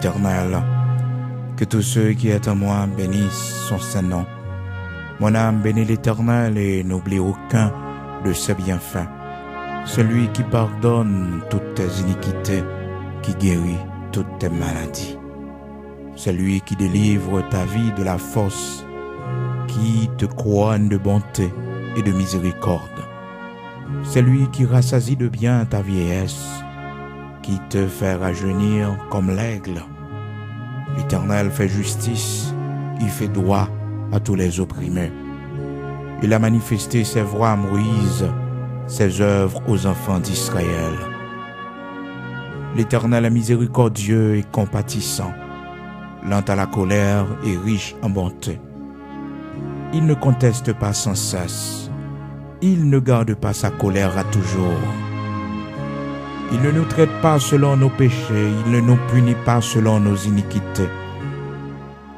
l'Éternel. Que tous ceux qui est en moi bénissent son saint nom. Mon âme bénit l'Éternel et n'oublie aucun de ses bienfaits. Celui qui pardonne toutes tes iniquités, qui guérit toutes tes maladies. Celui qui délivre ta vie de la force, qui te couronne de bonté et de miséricorde. Celui qui rassasie de bien ta vieillesse, qui te fait rajeunir comme l'aigle. L'Éternel fait justice, il fait droit à tous les opprimés. Il a manifesté ses voies à Moïse, ses œuvres aux enfants d'Israël. L'Éternel est miséricordieux et compatissant, lent à la colère et riche en bonté. Il ne conteste pas sans cesse, il ne garde pas sa colère à toujours. Il ne nous traite pas selon nos péchés, il ne nous punit pas selon nos iniquités.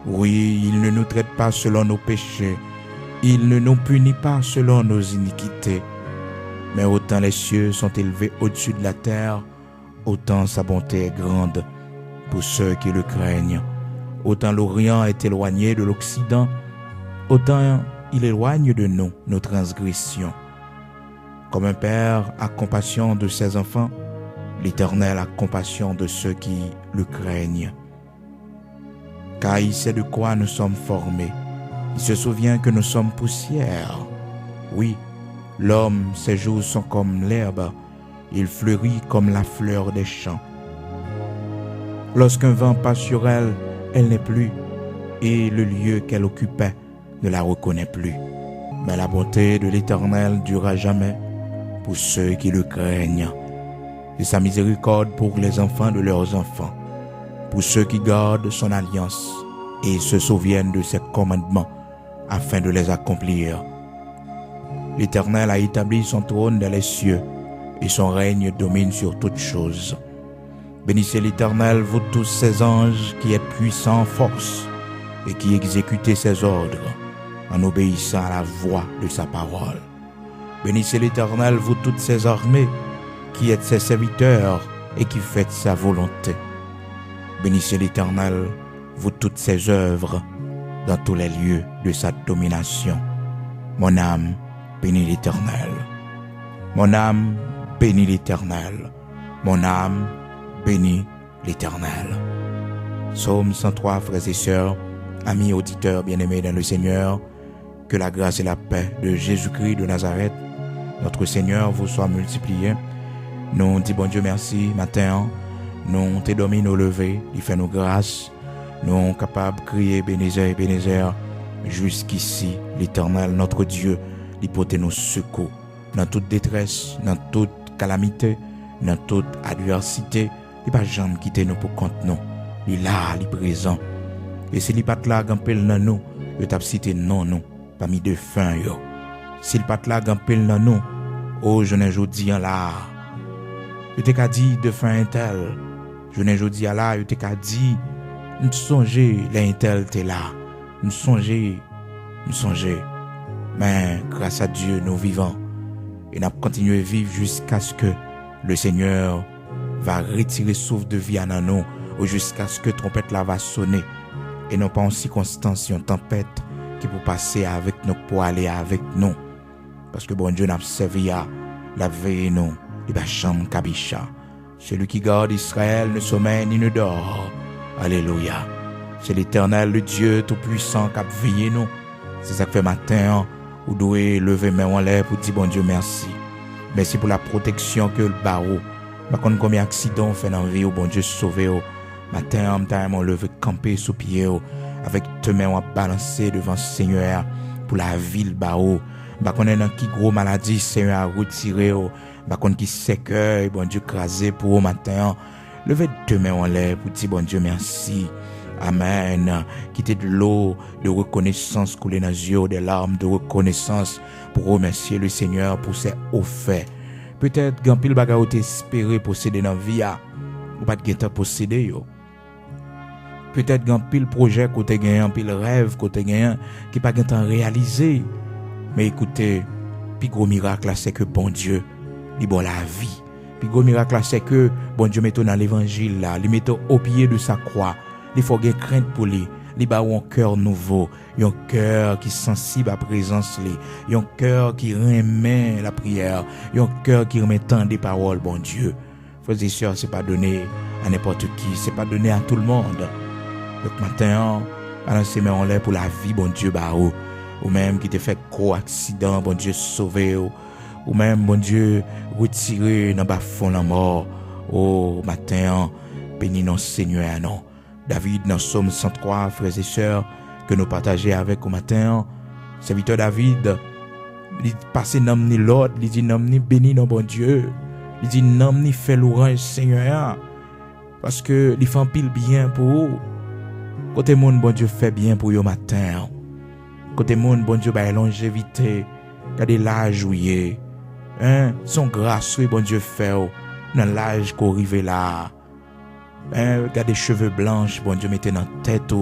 Oui, il ne nous traite pas selon nos péchés, il ne nous punit pas selon nos iniquités. Mais autant les cieux sont élevés au-dessus de la terre, autant sa bonté est grande pour ceux qui le craignent. Autant l'Orient est éloigné de l'Occident, autant il éloigne de nous nos transgressions. Comme un père a compassion de ses enfants, l'Éternel a compassion de ceux qui le craignent. Car il sait de quoi nous sommes formés. Il se souvient que nous sommes poussière. Oui, l'homme, ses jours sont comme l'herbe. Il fleurit comme la fleur des champs. Lorsqu'un vent passe sur elle, elle n'est plus, et le lieu qu'elle occupait ne la reconnaît plus. Mais la bonté de l'Éternel durera jamais pour ceux qui le craignent, et sa miséricorde pour les enfants de leurs enfants, pour ceux qui gardent son alliance et se souviennent de ses commandements afin de les accomplir. L'Éternel a établi son trône dans les cieux et son règne domine sur toutes choses. Bénissez l'Éternel, vous tous ses anges qui êtes puissants en force et qui exécutez ses ordres en obéissant à la voix de sa parole. Bénissez l'Éternel, vous toutes ses armées qui êtes ses serviteurs et qui faites sa volonté. Bénissez l'Éternel, vous toutes ses œuvres dans tous les lieux de sa domination. Mon âme bénit l'Éternel. Mon âme bénit l'Éternel. Mon âme bénit l'Éternel. Psaume 103, frères et sœurs, amis auditeurs bien-aimés dans le Seigneur, que la grâce et la paix de Jésus-Christ de Nazareth, notre Seigneur, vous soient multipliés. Nous disons bon Dieu merci matin, nous te dormi nos levés, il fait nos grâces, nous sommes capables de crier Bénézer, Bénézer, jusqu'ici l'Éternel, notre Dieu, il porte nos secours dans toute détresse, dans toute calamité, dans toute adversité. Il ne va jamais quitter nous pour compte nous. Il est là, il est présent. Et s'il n'est pas là, il pile dans nous, il t'a cité non nous, parmi deux fins yo. S'il n'est pas là, il pile dans nous, oh je ne dis en là. Je t'ai qu'à dit de fin intel. Je ne dis là, je t'ai qu'à dit, nous songer l'intel t'es là. Nous songer. Mais grâce à Dieu, nous vivons. Et nous continuons à vivre jusqu'à ce que le Seigneur va retirer souffle de vie à nous, ou jusqu'à ce que trompette là va sonner. Et non pas en circonstance, une tempête qui peut passer avec nous pour aller avec nous. Parce que bon Dieu n'a servi à la veille nous, il va chambre kabisha. Celui qui garde Israël ne sommeille ni ne dort. Alléluia. C'est l'Éternel, le Dieu tout-puissant qui a veillé nous. C'est ça que fait matin, vous devez lever main en l'air pour dire bon Dieu merci. Merci pour la protection que le barreau. Par contre, combien d'accidents fait dans la vie, bon Dieu sauvé. Matin, on levé camper sous pied, avec deux mains on balancer devant le Seigneur pour la ville barreau. Par contre, dans qui gros maladie, Seigneur a retiré. Par contre, qui sécueil, bon Dieu crasé pour au matin. Levez deux mains en l'air pour dire bon Dieu merci. Amen. Quittez de l'eau de reconnaissance couler dans les yeux, des larmes de reconnaissance pour remercier le Seigneur pour ses hauts faits. Peut-être qu'un pile bagarre ou espéré posséder dans la vie, ou pas de temps posséder yo. Peut-être qu'un pile projet côté gagné, un pile rêve côté gagné qui pas de temps réalisé. Mais écoutez, puis gros miracle là c'est que bon Dieu, il bon la vie. Puis gros miracle là, c'est que bon Dieu mette dans l'évangile là, il mette au pied de sa croix. Il faut gagner crainte pour lui. Il a un cœur nouveau, un cœur qui est sensible à la présence lui, un cœur qui remet la prière, un cœur qui remet tant des paroles, bon Dieu. Frères et sœurs, c'est pas donné à n'importe qui, c'est pas donné à tout le monde. Donc maintenant, balancez mains en l'air pour la vie, bon Dieu, ou même qui te fait gros accident, bon Dieu, sauver, ou même, bon Dieu, retirer dans bas fond la mort. Oh, matin, bénis nos Seigneur, non. David, dans Somme 103, frères et sœurs, que nous partageons avec au matin, serviteur David, il passe nom ni l'autre, il dit nom ni béni non bon Dieu, il dit nom ni fait louange Seigneur, parce que il fait un pile bien pour vous. Côté monde, bon Dieu fait bien pour vous matin. Côté monde, bon Dieu, bah longévité, regardez l'âge où il est, son grâce, bon Dieu fait, dans l'âge qu'on arrive là. Regardez cheveux blancs, bon Dieu, mettez dans la tête,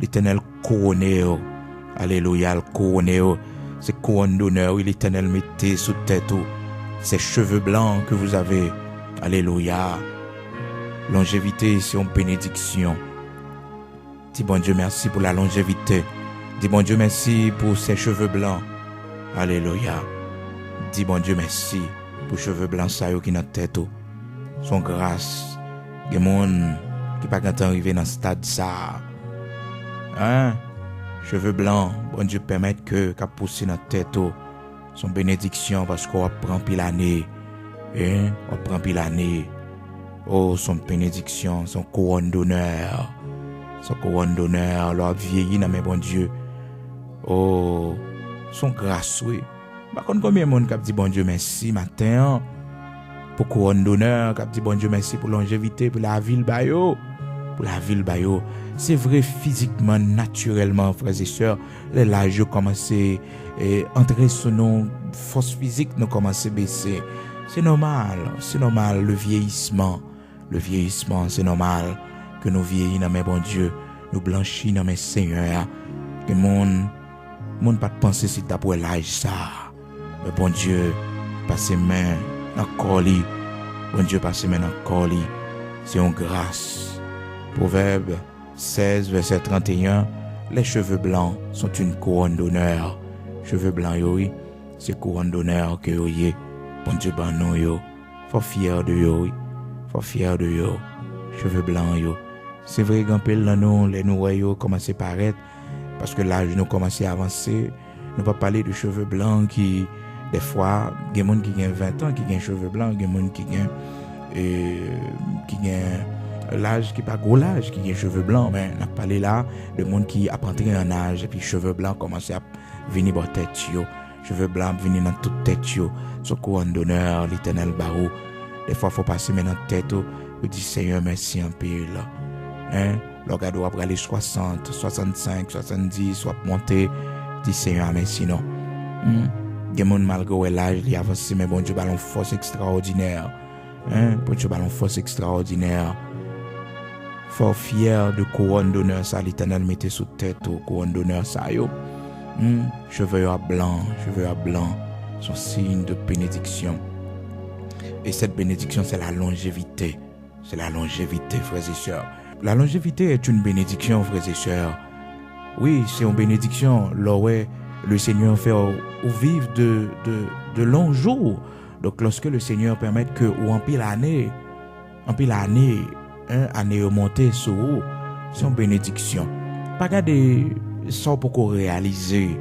l'Éternel couronné, alléluia, le couronné, c'est couronne d'honneur, l'Éternel mettez sous tête, ces cheveux blancs que vous avez, alléluia. Longévité, c'est une bénédiction. Dis bon Dieu merci pour la longévité. Dis bon Dieu merci pour ces cheveux blancs, alléluia. Dis bon Dieu merci pour cheveux blancs ça qui dans tête, son grâce. Des gens qui pas quand arriver dans ce stade ça. Cheveux blancs, bon Dieu permettre que qu'a pousser dans tête son bénédiction parce qu'on prend pile l'année. On prend pile l'année. Oh, son bénédiction, son couronne d'honneur. Son couronne d'honneur, leur vieillit dans mes bon Dieu. Oh, son grâce oui. Par contre combien de monde qui dit bon Dieu merci matin pour couronne d'honneur, qui dit bon Dieu merci pour longévité, pour la ville Bayo, pour la ville Bayo. C'est vrai physiquement, naturellement, frères et sœurs, l'âge commence à entrer sur nos forces physiques, nous commence à baisser. C'est normal, le vieillissement, c'est normal que nous vieillissons dans mes bon Dieu, nous blanchissons dans mes seigneurs, que monde pas de penser si t'as pour l'âge ça. Mais bon Dieu, passe main dans le corps, bon Dieu passe main dans le corps, c'est une grâce. Proverbe 16, verset 31, les cheveux blancs sont une couronne d'honneur. Cheveux blancs, oui, c'est couronne d'honneur que vous avez. Bon Dieu, ben non, yo. Faut fier de yo, oui. Faut fier de yo. Cheveux blancs, yo. C'est vrai qu'un peu là, nous, les nous commencent à paraître parce que l'âge nous commence à avancer. Nous pas parler de cheveux blancs qui, des fois, il y a des gens qui ont 20 ans qui ont cheveux blancs, il y a des gens qui ont l'âge qui n'est pas gros l'âge, qui ont cheveux blancs, mais on a parlé là de monde qui a entré en âge et puis cheveux blancs commencent à venir dans tête, cheveux blancs venir dans toute tête, son couronne d'honneur, l'Éternel barreau. Des fois, il faut passer maintenant tête, vous dites Seigneur, merci un peu là. Le gars doit aller 60, 65, 70, soit monter, dit Seigneur, merci non. Il y a des gens malgré l'âge, il avance, mais bon Dieu, ballon force extraordinaire. Bon Dieu, ballon force extraordinaire. Fort fier de couronne d'honneur, ça, l'Éternel mettait sous tête, couronne d'honneur, ça, yo. Cheveux à blanc, son signe de bénédiction. Et cette bénédiction, c'est la longévité. C'est la longévité, frères et sœurs. La longévité est une bénédiction, frères et sœurs. Oui, c'est une bénédiction. Là, ouais, le Seigneur fait vivre de longs jours. Donc, lorsque le Seigneur permet que, ou en pile l'année, année remontée sur vous, c'est une bénédiction. Pas garder ça pour réaliser.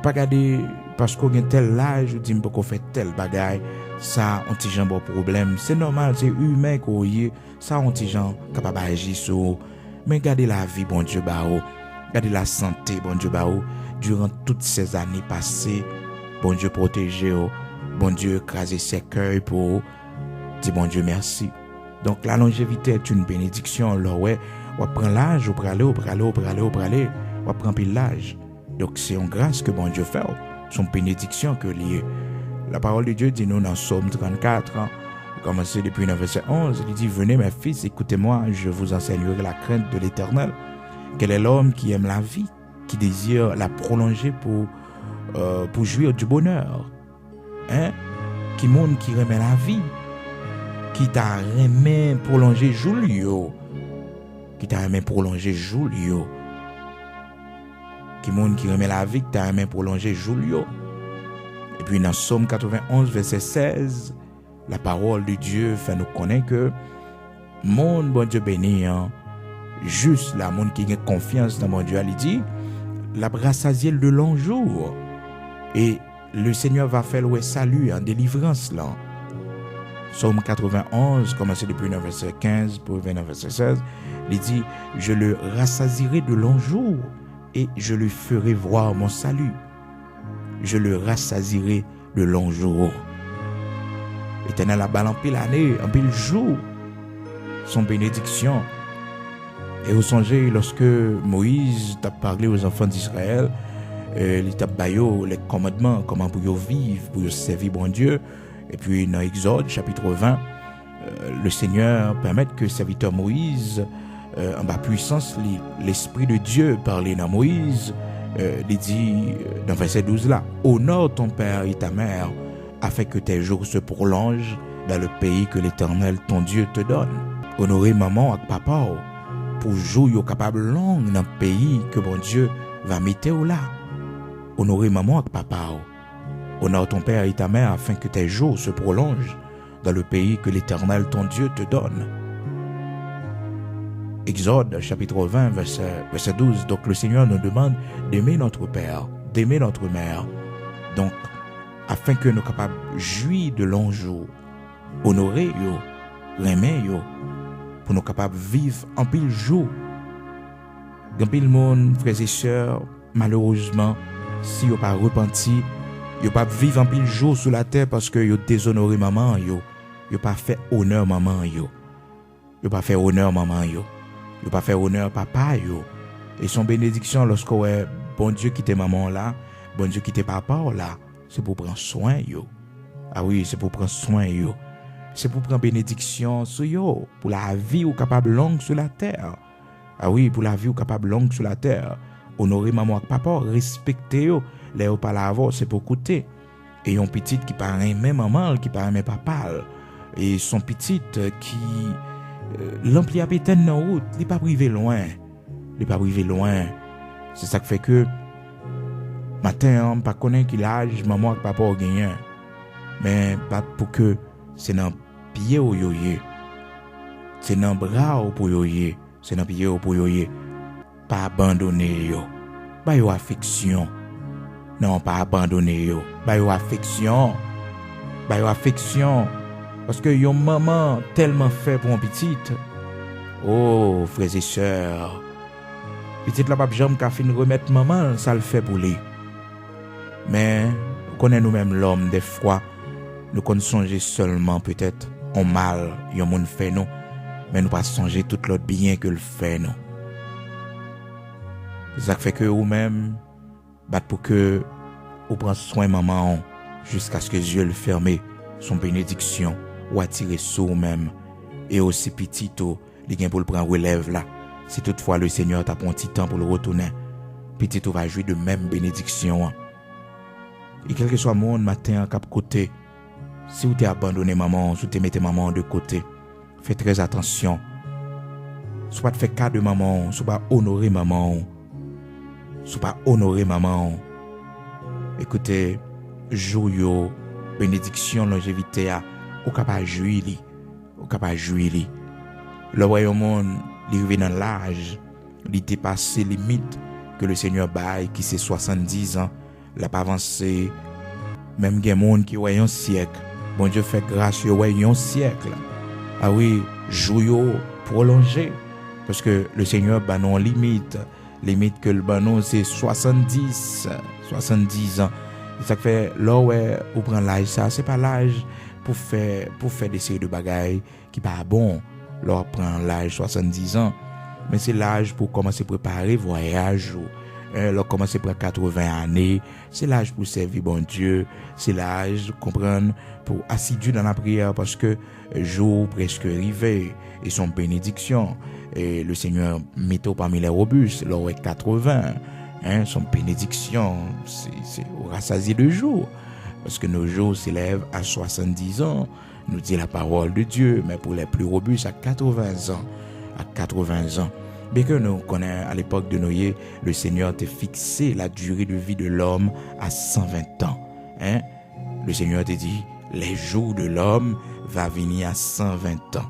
Pas garder parce qu'on a tel âge, ou dit qu'on fait tel bagaille, ça, on t'y jambe problème. C'est normal, c'est humain qu'on y est. Ça, on t'y jambe capable d'agir sur. Mais gardez la vie, bon Dieu, gardez la santé, bon Dieu, durant toutes ces années passées, bon Dieu, protégez, bon Dieu, écraser ses cœurs pour dis bon Dieu, merci. Donc, la longévité est une bénédiction. Alors, ouais, on prend l'âge, on prend aller, on prend pile l'âge. Donc, c'est une grâce que bon Dieu fait. Son bénédiction que lié. La parole de Dieu dit nous dans Psaume 34, commencé depuis le verset 11, il dit venez mes fils, écoutez-moi, je vous enseignerai la crainte de l'Éternel. Quel est l'homme qui aime la vie, qui désire la prolonger pour jouir du bonheur, qui remet la vie, qui t'a aimé prolonger Julio, qui t'a aimé prolonger Julio, qui monde qui remet la vie, qui t'a aimé prolonger Julio. Et puis dans Psaume 91, verset 16, la parole de Dieu fait nous connaître que mon bon Dieu béni, hein, juste la monde qui a confiance dans mon Dieu, il dit, la rassasier de long jour. Et le Seigneur va faire le salut en délivrance là. Psaume 91, commencé depuis le verset 15 pour venir au verset 16, il dit, je le rassasierai de longs jours et je lui ferai voir mon salut. Je le rassasierai de longs jours. L'Éternel a balan pile année, en pile jour, son bénédiction. Et vous songez, lorsque Moïse t'a parlé aux enfants d'Israël, il t'a baillé les commandements, comment pour vivre, pour servir bon Dieu. Et puis dans Exode, chapitre 20, le Seigneur permet que le serviteur Moïse, en bas puissance, l'Esprit de Dieu parlait dans Moïse, il dit dans verset 12 là, honore ton père et ta mère, afin que tes jours se prolongent dans le pays que l'Éternel, ton Dieu, te donne. Honorer maman et papa, pour jouer capable long dans le pays que bon Dieu va mettre là. Honorer maman et papa. Honore ton père et ta mère afin que tes jours se prolongent dans le pays que l'Éternel, ton Dieu, te donne. Exode, chapitre 20, verset 12. Donc le Seigneur nous demande d'aimer notre père, d'aimer notre mère. Donc, afin que nous soyons capables de jouir de longs jours, honorer yo, aimer yo, pour nous capables de vivre en pile jour. Dans pile monde, frères et sœurs, malheureusement, si vous pas repenti, vous pas vivre en pile jour sur la terre parce que vous déshonoré maman, vous pas fait honneur maman, vous pas fait honneur maman, vous pas fait honneur papa, et son bénédiction lorsque bon Dieu qui était maman là, bon Dieu qui était papa là, c'est pour prendre soin yo. Ah oui, c'est pour prendre soin yo. C'est pour prendre bénédiction sur yo, pour la vie ou capable longue sur la terre. Ah oui, pour la vie ou capable longue sur la terre. Honorer maman et papa, respecter yo, les ou pas la c'est pour coûter. Et yon petite qui pas aimer maman, qui pas aimer papa. Et son petite qui l'empli à pétane dans route, il pas privé loin. Il pas privé loin. C'est ça qui fait que matin, on pas connaît qu'il âge maman et papa ont gagné. Mais pas pour que c'est dans pied ou yoye. C'est dans bras ou pour yoye. C'est dans pied ou pour yoye. Pas abandonner yo. Ba yo affection. Non, pas abandonner yo. Ba yo affection. Ba yo affection. Parce que yon maman tellement fait pour un petit. Oh, frères et sœurs. Petit la pape jambe ka fin remettre maman, ça le fait pour lui. Mais nous connaissons nous-mêmes l'homme des fois. Nous connaissons songer seulement peut-être en mal, yon moun fait nous. Mais nous pas songer tout l'autre bien que le fait nous. C'est ça qui fait que vous-même, bat pour que vous preniez soin maman jusqu'à ce que Dieu le ferme, son bénédiction, ou attirer sur vous-même. Et aussi petit, il vient pour le prendre relève là. Si toutefois le Seigneur t'a pris un petit temps pour le retourner, petit va jouer de même bénédiction. Et quel que soit le monde matin à cap côté, si vous t'es abandonné maman, si vous t'es mettez maman de côté, faites très attention. Soit pas fait cas de maman, soit pas honorer maman. Soit pas honorer maman. Écoutez, joyeux, bénédiction, longévité, ou capable jouir li, ou capable jouir li. Le royaume, il arrive dans l'âge, il dépasse les limites que le Seigneur baille, qui c'est 70 ans, l'a pas avancé. Même des monde qui ont un siècle. Bon Dieu fait grâce, il y a un siècle. Ah oui, joyeux, prolongé. Parce que le Seigneur bat non limite. Limite que le banon c'est 70 ans. Et ça fait là ouais, on prend l'âge ça, c'est pas l'âge pour faire des séries de bagailles qui pas bon. Là on prend l'âge 70 ans, mais c'est l'âge pour commencer à préparer voyage ou là commencer pour 80 années, c'est l'âge pour servir bon Dieu, c'est l'âge comprendre pour assidu dans la prière parce que jour presque arrivé et son bénédiction. Et le Seigneur met parmi les robustes, là 80, son bénédiction, c'est rassasié de jour. Parce que nos jours s'élèvent à 70 ans. nous dit la parole de Dieu, mais pour les plus robustes, à 80 ans. À 80 ans. Bien que nous connaissons à l'époque de Noé, le Seigneur a fixé la durée de vie de l'homme à 120 ans. Hein? Le Seigneur te dit, les jours de l'homme va venir à 120 ans.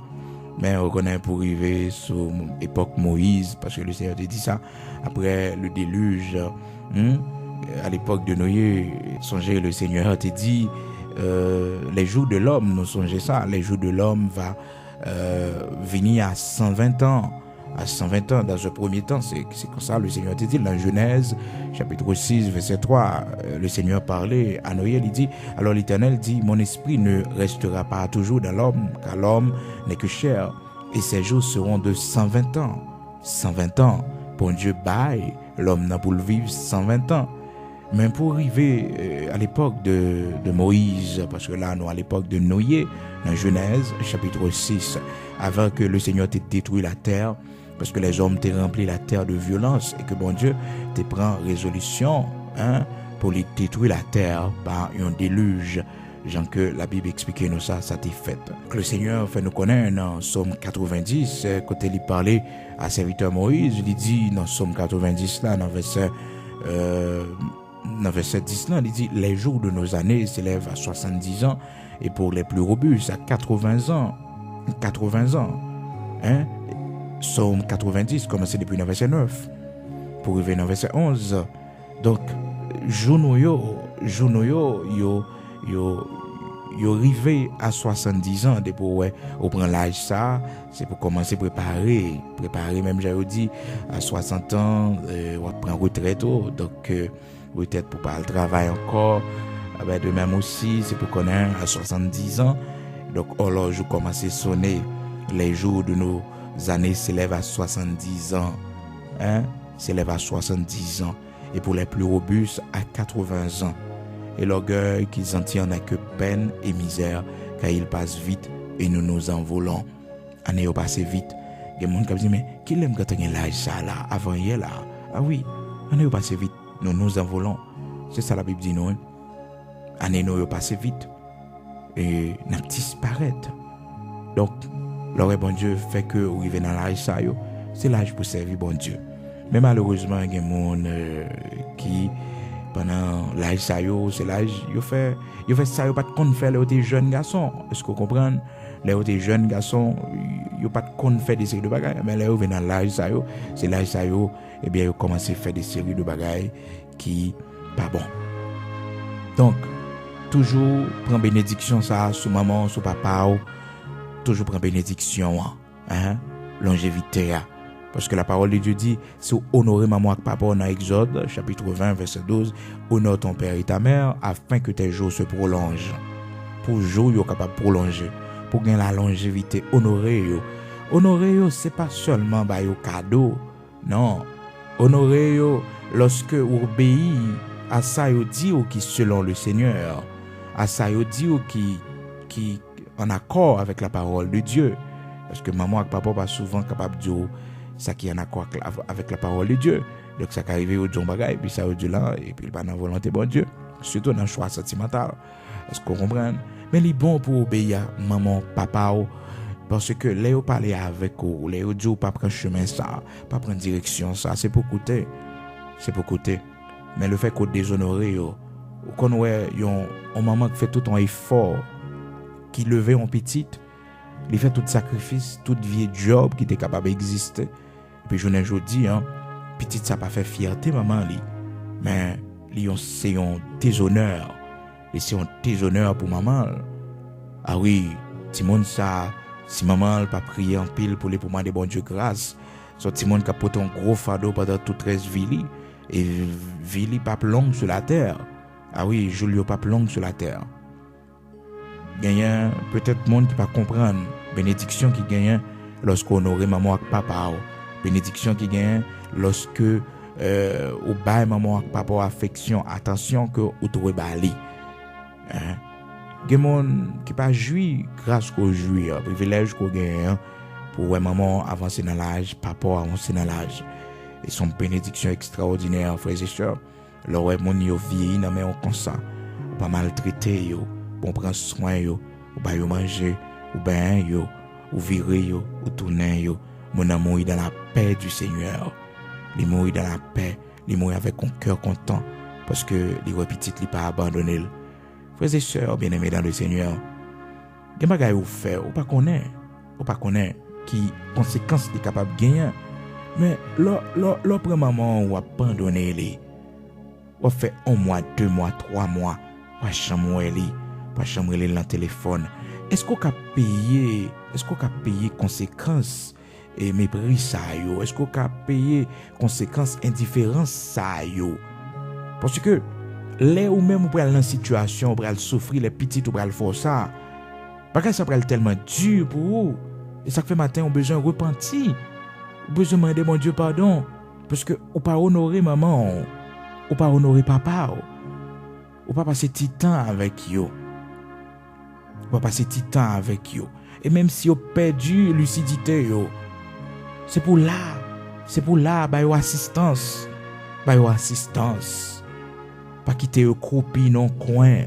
Mais on connaît pour arriver sur l'époque Moïse, parce que le Seigneur te dit ça, après le déluge, à l'époque de Noé, songez, le Seigneur te dit, les jours de l'homme, nous songez ça, les jours de l'homme va venir à 120 ans. À 120 ans, dans un premier temps, c'est comme ça, le Seigneur te dit, dans Genèse, chapitre 6, verset 3, le Seigneur parlait à Noé, il dit, alors l'Éternel dit, mon esprit ne restera pas toujours dans l'homme, car l'homme n'est que chair, et ses jours seront de 120 ans. 120 ans, pour Dieu baille, l'homme n'a pour le vivre 120 ans. Mais pour arriver à l'époque de Moïse, parce que là, nous à l'époque de Noé, dans Genèse, chapitre 6, avant que le Seigneur t'ait détruit la terre, parce que les hommes t'aient rempli la terre de violence, et que bon Dieu t'ait prend résolution pour les détruire la terre par un déluge. Genre que la Bible expliquait nous ça t'est fait. Que le Seigneur fait nous connaître dans Somme 90, quand il parlait à serviteur Moïse, il dit dans Somme 90 là, dans verset 10 là, il dit les jours de nos années s'élèvent à 70 ans et pour les plus robustes à 80 ans. 80 ans. Hein? Somme 90, commencé depuis le verset 9 pour arriver dans verset 11. Donc, journaux yo arrivé à 70 ans depuis on prend l'âge ça, c'est pour commencer à préparer même j'ai dit à 60 ans on prend retraite donc peut-être pour pas le travail encore de même aussi c'est pour connaître à 70 ans donc alors je commence à sonner les jours de nos années s'élèvent à 70 ans s'élèvent à 70 ans et pour les plus robustes à 80 ans. Et l'orgueil qu'ils en tirent n'a que peine et misère, car il passe vite et nous nous envolons. Année au passé vite. Il y a des gens qui disent, mais qui l'aime quand on a l'âge ça là, avant hier là? Ah oui, année au passé vite, nous nous envolons. C'est ça la Bible dit nous. Année nous au passé vite. Et n'a disparaître. Donc, le bon Dieu fait que vous arrivez dans l'âge ça, c'est l'âge pour servir bon Dieu. Mais malheureusement, il y a des gens qui pendant l'âge ça c'est l'âge yo fait ça yo pas de compte faire les jeunes garçons est-ce que vous comprenez les jeunes garçons yo pas de compte faire des séries de bagages mais là yo dans l'âge ça c'est l'âge ça et bien yo commencer à faire des séries de bagages qui pas bon donc toujours prendre bénédiction ça sur maman sur papa toujours prendre bénédiction longévité parce que la parole de Dieu dit, c'est honorer maman et papa dans Exode, chapitre 20, verset 12, honore ton père et ta mère afin que tes jours se prolongent. Pour jours, vous êtes capable de prolonger. Pour gagner la longévité, honorer yo. Honorer yo, c'est pas seulement bah yo cadeau. Non. Honorer yo, lorsque vous obéissez à ça, yo dit qui selon le Seigneur. À ça, yo dit qui en accord avec la parole de Dieu. Parce que maman et papa pas souvent capable de dire ça qui est en accord avec la parole de Dieu. Donc ça qui arrive au John Bagay, puis ça au Dieu là, et puis il pas dans la volonté de Dieu. Surtout dans le choix sentimental. Est-ce qu'on comprend? Mais il est bon pour obéir à maman, papa, parce que là, vous parlez avec vous, là, vous dites, pas prendre chemin ça, pas prendre direction ça, c'est pour côté. C'est pour côté. Mais le fait qu'on déshonore, qu'on voit un maman qui fait tout un effort, qui levait en petite, il fait tout sacrifice, tout vieux job qui était capable d'exister. Puis je ne dis, petite ça pas fait fierté maman li, mais c'est un déshonneur. Et c'est un déshonneur pour maman. Ah oui, Timon ça, si maman pas prié en pile pour les demander bon Dieu grâce, so Timon qui a porté un gros fardeau pendant toute 13 vili et vili pas longue sur la terre. Ah oui, Julio pas longue sur la terre. Gagnant peut-être monde qui pas comprendre bénédiction qui gagne lorsqu'on honorer maman et papa. Bénédiction qui gagne lorsque au bail maman et papa affection attention que ou trouver bali. Gen qui pas joui grâce qu'au joui privilège qu'on gagne pour maman avancer dans l'âge, papa avancer dans l'âge. Et son bénédiction extraordinaire frères et sœurs. Leur mon yo vieilli dans mais on comme ça, pas maltraité yo, bon prendre soin yo, ou ba yo manger, ou ben yo, ou virer yo, ou tourner yo. Mon amour est dans la paix du Seigneur. Il mourit dans la paix, il mourit avec un cœur content, parce que les petits il pas abandonné. Frères et sœurs bien-aimés dans le Seigneur, il y a des bagages ou faire, ou pas connaître qui conséquences est capable de gagner. Mais l'autre maman ou abandonné les, ou fait 1 mois, 2 mois, 3 mois, pas chambre li, pas chambre li dans téléphone. Est-ce qu'on a payé conséquences et mépris ça yo? Est-ce qu'on a payé conséquences indifférence ça yo? Parce que les ou même ou pral dans situation, ou pral souffrir les petits ou pral faire ça. Parce que ça pral tellement dur pour vous. Et ça fait matin on besoin repentir. On besoin demander mon Dieu pardon parce que ou pas honorer maman, ou pas honorer papa, ou pas passer petit temps avec yo. Ou pas passer petit temps avec yo. Et même si vous perdu lucidité yo, c'est pour là ba yo assistance. Pas quitter yo croupi dans coin.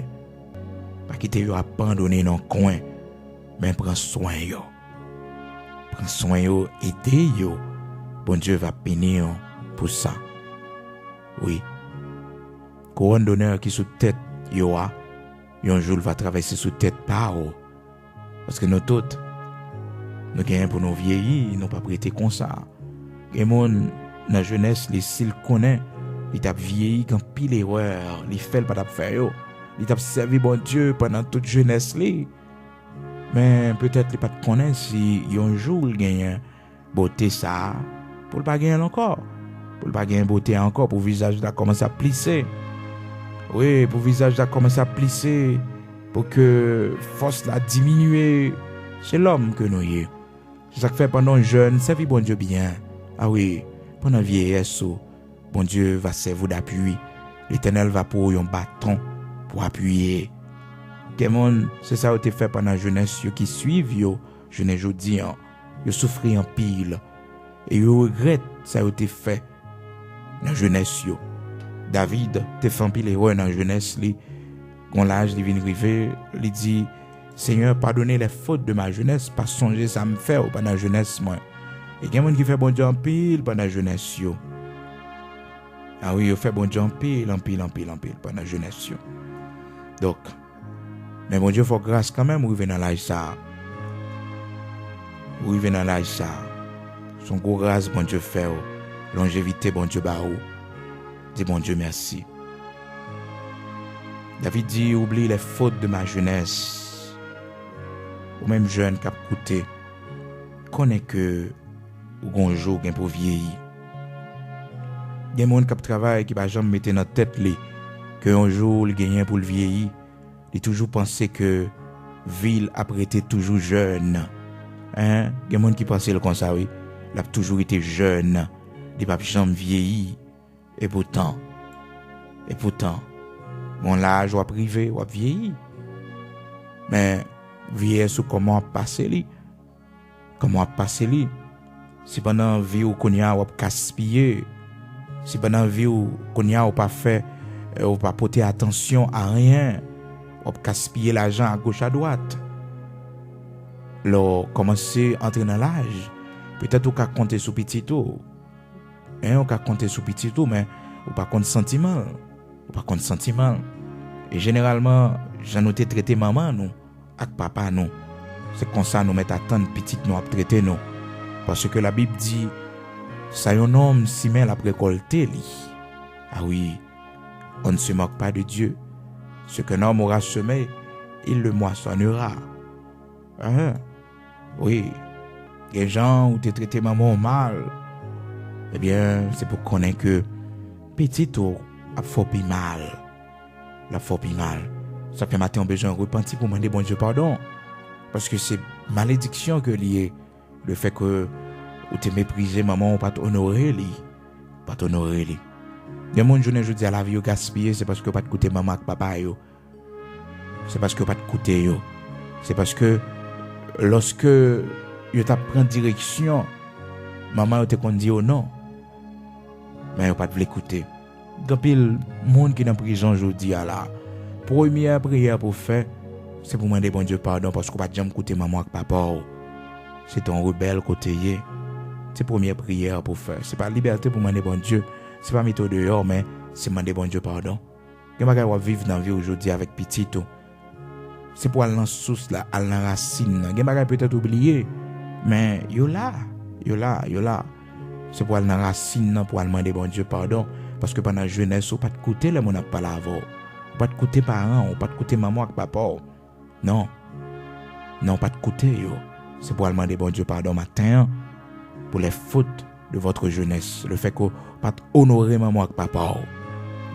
Pas quitter yo abandonné dans coin. Mais prends soin yo. Prends soin yo, aidez yo. Bon Dieu va bénir pour ça. Oui. Couronne d'honneur qui sous tête yo a, un jour va traverser sous tête par ou. Parce que nous tous, nous gagnons pour nous vieillir, nous pas prêter comme ça. Et mon dans la jeunesse, les s'il connaît, il t'a vieilli quand pile erreur, il fait pas faire yo. Il t'a servi bon Dieu pendant toute jeunesse li. Mais peut-être il pas te connaît si un jour il gagne beauté ça pour le pas gagner encore. Pour le pas gagner beauté encore pour visage là commencer à plisser. Oui, pour visage là commencer à plisser pour que force là diminuer. C'est l'homme que nous y. C'est ça que fait pendant jeune, servir bon Dieu bien. Ah oui, pendant vieillesse, bon Dieu va servir d'appui. L'Éternel va pour un bâton pour appuyer. C'est ça que tu fait pendant la jeunesse qui suivent yo, jeunesse jodi an, yo souffri en pile et yo regrette ça que tu fait dans la jeunesse yo. David te fait en pile erreur dans la jeunesse li, quand l'âge li vient arriver, li dit Seigneur, pardonnez les fautes de ma jeunesse, pas songer ça me fait pendant la jeunesse moi. Et il y a des gens qui fait bon Dieu en pile pendant la jeunesse yo. Ah oui, yo fait bon Dieu en pile pendant la jeunesse yo. Donc mais bon Dieu, faut grâce quand même, arriver dans l'âge ça. Arriver dans l'âge ça. Son gros grâce, bon Dieu fait. Longévité, bon Dieu baou. Dis bon Dieu merci. David dit, oublie les fautes de ma jeunesse. Ou même jeune qui a coûté. Connais que, ou un jour, pour vieillir. Il y a des gens qui travaillent, qui ne va jamais mettre dans la tête, que un jour, il gagne pour le vieillir. Il toujours pensé que ville a été toujours jeune. Hein? Il y a des gens qui pensent comme ça, oui. Il a toujours été jeune. Il n'a pas jamais vieilli. Et pourtant, mon âge ou privé ou vieilli. Mais, vieillesse ou comment passer li? Comment passer li? Si pendant la vie ou qu'on y a ou gaspiller, si pendant la vie ou qu'on y a ou pas fait, ou pas porter attention à rien, ou gaspiller l'argent à gauche à droite. Là, commencer à entrer dans l'âge. Peut-être ou qu'à compter sur petit tout. Ou qu'à compter sur petit tout, mais ou pas compte sentiment. Et généralement, j'en ai traité maman nous, avec papa nous. C'est comme ça nous mettons à attendre petite nous à traiter nous. Parce que la Bible dit, ça y un homme si met la récolter li. Ah oui, on ne se moque pas de Dieu. Ce qu'un homme aura semé, il le moissonnera. Oui, les gens où tu traité maman mal, eh bien, c'est pour connaître que petit ou a fort pi mal. La fort pi mal. Ça fait matin on besoin de repentir pour demander bon Dieu pardon. Parce que c'est malédiction que lié le fait que ou te mépriser maman ou pas t'honorer li. Pas t'honorer li. Des gens journée je dis à la vie gaspiller, c'est parce que pas écouter maman et papa yo. C'est parce que pas écouter yo. C'est parce que lorsque yo t'a prend direction, maman te kon dit oh non. Mais yo pas te l'écouter. Grand pile monde qui dans prison jodi à la première prière pour faire, c'est pour demander bon Dieu pardon parce qu'on pas jamais écouter maman et papa. C'est ton rebelle côté. C'est première prière pour faire. C'est pas liberté pour demander bon Dieu. C'est pas mettre dehors, mais c'est demander bon Dieu pardon. Que ma va vivre dans la vie aujourd'hui avec petit tout. C'est pour aller dans la source là, aller dans la racine. Que ma peut-être oublié, mais yo là. C'est pour aller dans la racine pour aller demander bon Dieu pardon parce que pendant la jeunesse, on pas de côté les mon a pas l'avant. Pas de côté parents, pas de côté maman et papa. Non, pas de côté yo. C'est pour demander bon Dieu pardon matin pour les fautes de votre jeunesse, le fait qu'on pas honorer maman et papa,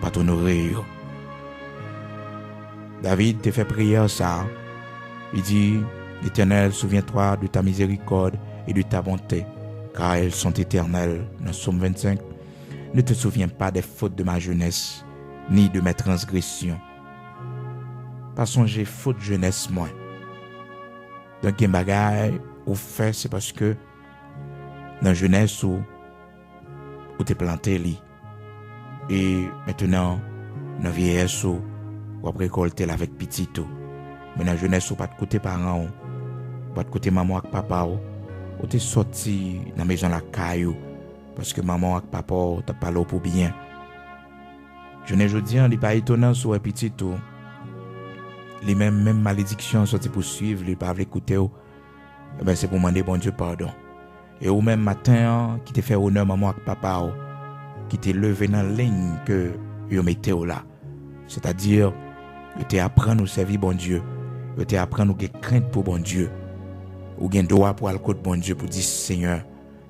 pas honorer yo. David te fait prière ça. Il dit, l'Éternel, souviens-toi de ta miséricorde et de ta bonté, car elles sont éternelles. Dans Psaume 25, ne te souviens pas des fautes de ma jeunesse, ni de mes transgressions. Pas songer faute jeunesse moi. Donc un bagay ou fait c'est parce que dans jeunesse où t'es planté li et maintenant dans vieillesse où on récolter avec petit tout. Mais dans jeunesse où pas de côté parents, pas de côté maman et papa ou t'es sorti dans la maison la caillou parce que maman et papa t'a pas l'eau pour bien. Je ne dis pas, il pas étonnant sur un petit tout. Les mêmes malédictions sont pour suivre, ils pas écouter. Ben c'est pour demander bon Dieu pardon. Et au même matin qui te fait honneur maman et papa qui te levé dans la ligne que yo mettez là. C'est-à-dire yo te apprendre à servir bon Dieu. Yo te apprendre à avoir crainte pour bon Dieu. Ou gen droit pour aller côté bon Dieu pour dire Seigneur,